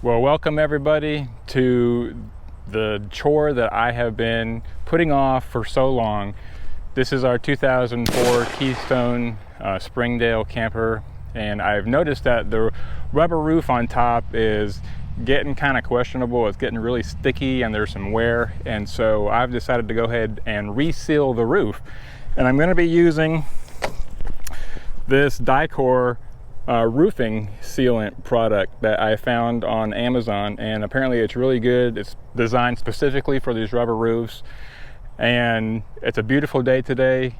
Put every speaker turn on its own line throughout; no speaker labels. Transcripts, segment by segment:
Well, welcome everybody to the chore that I have been putting off for so long. This is our 2004 Keystone Springdale camper, and I've noticed that the rubber roof on top is getting kind of questionable. It's getting really sticky and there's some wear, and so I've decided to go ahead and reseal the roof. And I'm going to be using this Dicor roofing sealant product that I found on Amazon, and apparently it's really good. It's designed specifically for these rubber roofs, and it's a beautiful day today.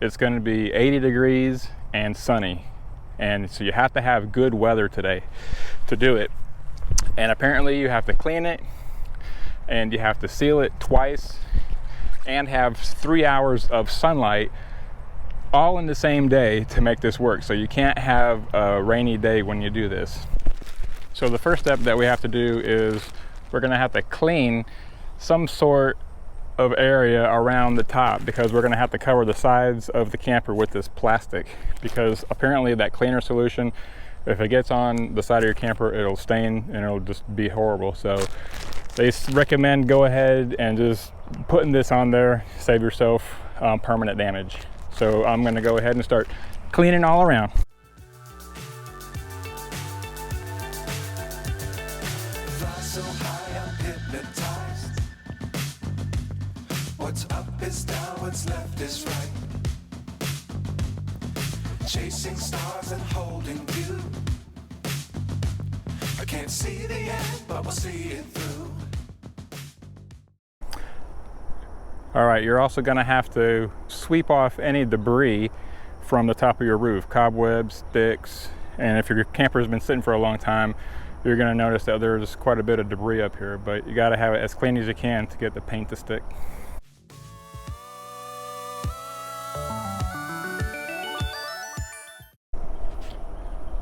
It's going to be 80 degrees and sunny, and so you have to have good weather today to do it. And apparently you have to clean it, and you have to seal it twice, and have 3 hours of sunlight all in the same day to make this work. So you can't have a rainy day when you do this. So the first step that we have to do is we're going to have to clean some sort of area around the top, because we're going to have to cover the sides of the camper with this plastic, because apparently that cleaner solution, if it gets on the side of your camper, it'll stain and it'll just be horrible. So they recommend go ahead and just putting this on there, save yourself permanent damage. So I'm going to go ahead and start cleaning all around.
Fly so high, I'm hypnotized. What's up is down, what's left is right. Chasing stars and holding you. I can't see the end, but we'll see it through.
All right, you're also going to have to sweep off any debris from the top of your roof, cobwebs, sticks, and if your camper has been sitting for a long time, you're going to notice that there's quite a bit of debris up here, but you got to have it as clean as you can to get the paint to stick.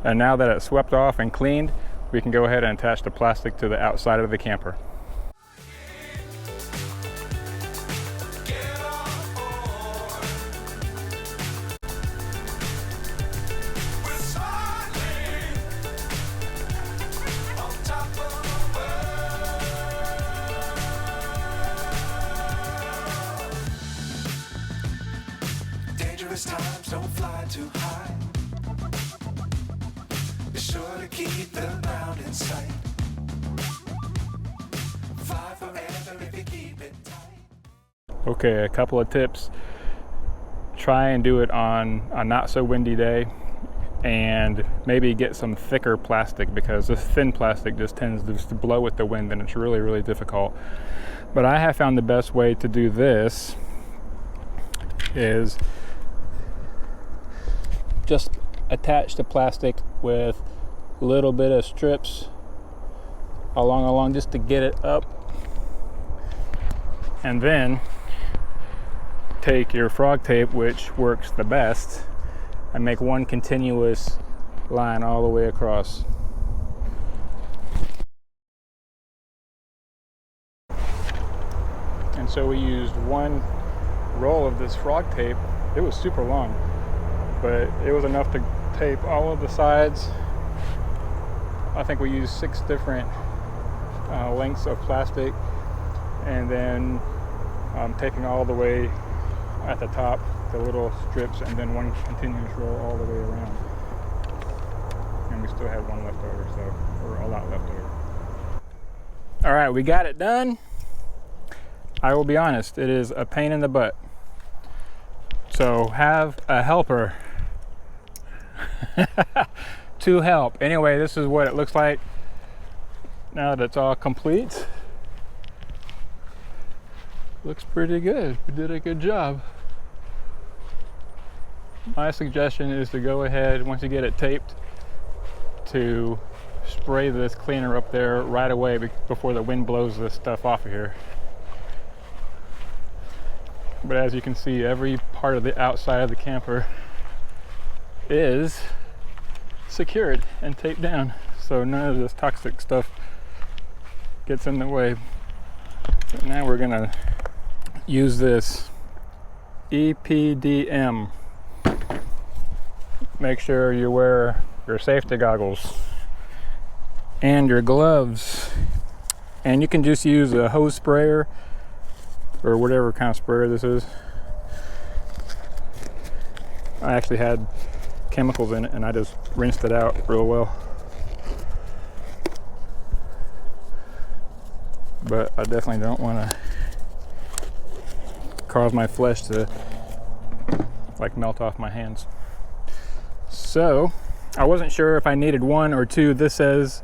And now that it's swept off and cleaned, we can go ahead and attach the plastic to the outside of the camper.
Times don't fly too high. Be sure to keep the ground in sight. Fly forever if you keep it tight.
Okay, a couple of tips. Try and do it on a not so windy day, and maybe get some thicker plastic, because this thin plastic just tends to blow with the wind, and it's really difficult. But I have found the best way to do this is just attach the plastic with a little bit of strips along just to get it up, and then take your frog tape, which works the best, and make one continuous line all the way across. And so we used one roll of this frog tape. It was super long, but it was enough to tape all of the sides. I think we used 6 different lengths of plastic, and then taping all the way at the top, the little strips, and then one continuous roll all the way around. And we still had one left over, or a lot left over. All right, we got it done. I will be honest, it is a pain in the butt. So have a helper to help. Anyway, this is what it looks like now that it's all complete. Looks pretty good. We did a good job. My suggestion is to go ahead, once you get it taped, to spray this cleaner up there right away before the wind blows this stuff off of here. But as you can see, every part of the outside of the camper is secured and taped down, so none of this toxic stuff gets in the way. But now we're gonna use this EPDM. Make sure you wear your safety goggles. and your gloves. And you can just use a hose sprayer or whatever kind of sprayer this is. I actually had chemicals in it and I just rinsed it out real well. But I definitely don't want to cause my flesh to like melt off my hands. So I wasn't sure if I needed 1 or 2. This says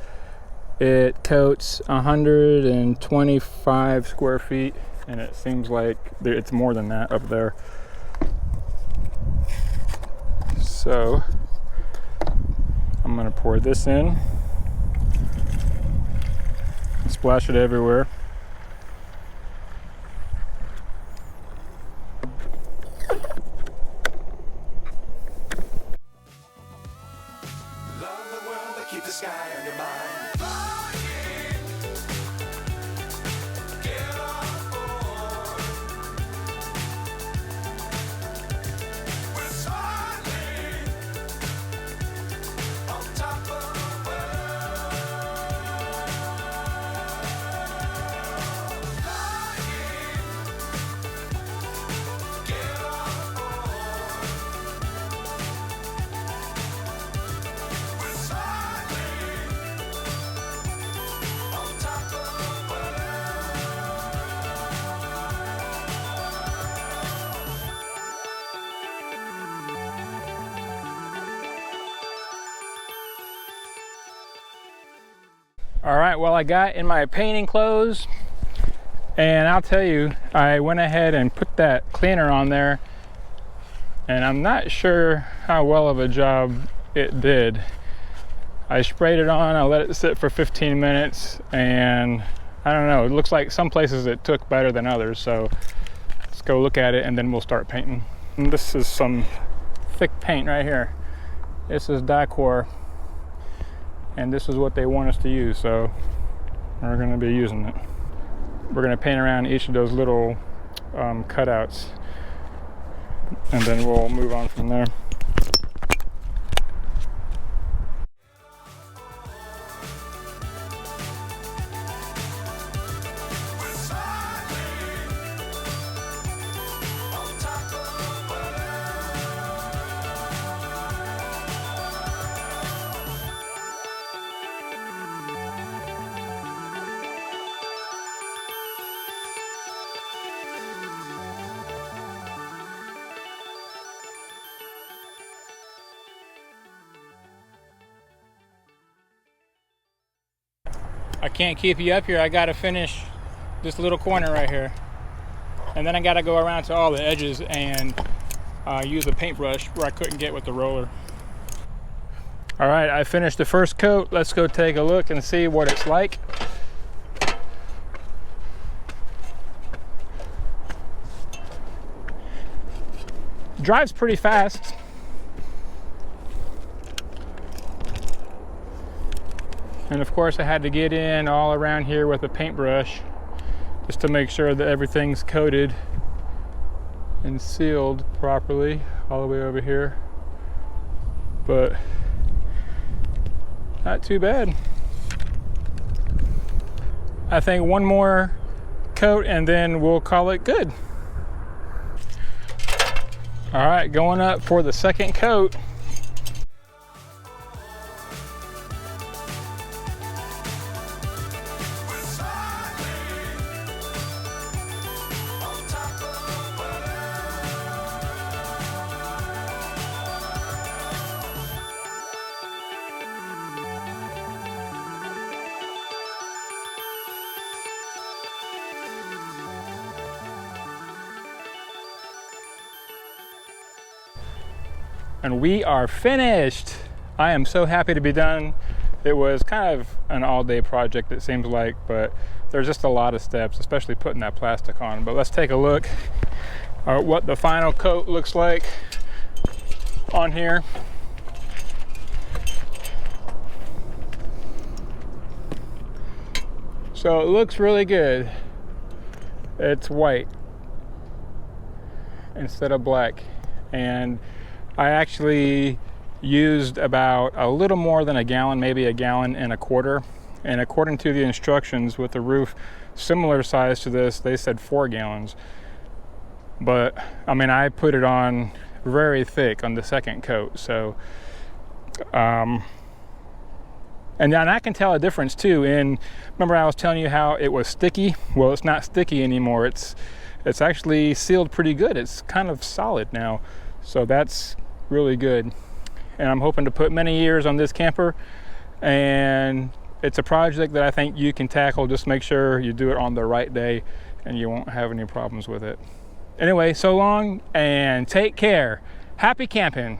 it coats 125 square feet, and it seems like it's more than that up there. So I'm gonna pour this in and splash it everywhere.
Love the world, but keep the sky on your mind. Get on board. We're soaring on top of the world. Flying. Get on board. We're soaring on top of the world.
All right, well, I got in my painting clothes, and I'll tell you, I went ahead and put that cleaner on there, and I'm not sure how well of a job it did. I sprayed it on, I let it sit for 15 minutes, and I don't know, it looks like some places it took better than others, so let's go look at it and then we'll start painting. And this is some thick paint right here. This is Dicor, and this is what they want us to use, so we're going to be using it. We're going to paint around each of those little cutouts, and then we'll move on from there.
We're soaring on top of the world.
I can't keep you up here. I gotta finish this little corner right here, and then I gotta go around to all the edges and use a paintbrush where I couldn't get with the roller. All right, I finished the first coat. Let's go take a look and see what it's like. Drives pretty fast. And of course I had to get in all around here with a paintbrush just to make sure that everything's coated and sealed properly all the way over here. But not too bad. I think one more coat and then we'll call it good. All right, going up for the second coat. And we are finished. I am so happy to be done. It was kind of an all-day project, it seems like, but there's just a lot of steps, especially putting that plastic on. But let's take a look at what the final coat looks like on here. So it looks really good. It's white instead of black, and I actually used about a little more than a gallon, maybe a gallon and a quarter And according to the instructions with the roof similar size to this, they said 4 gallons. But I mean, I put it on very thick on the second coat, so and I can tell a difference too. And remember I was telling you how it was sticky? Well, it's not sticky anymore. It's actually sealed pretty good. It's kind of solid now, so that's really good. And I'm hoping to put many years on this camper, and it's a project that I think you can tackle. Just make sure you do it on the right day and you won't have any problems with it. Anyway, so long and take care. Happy camping.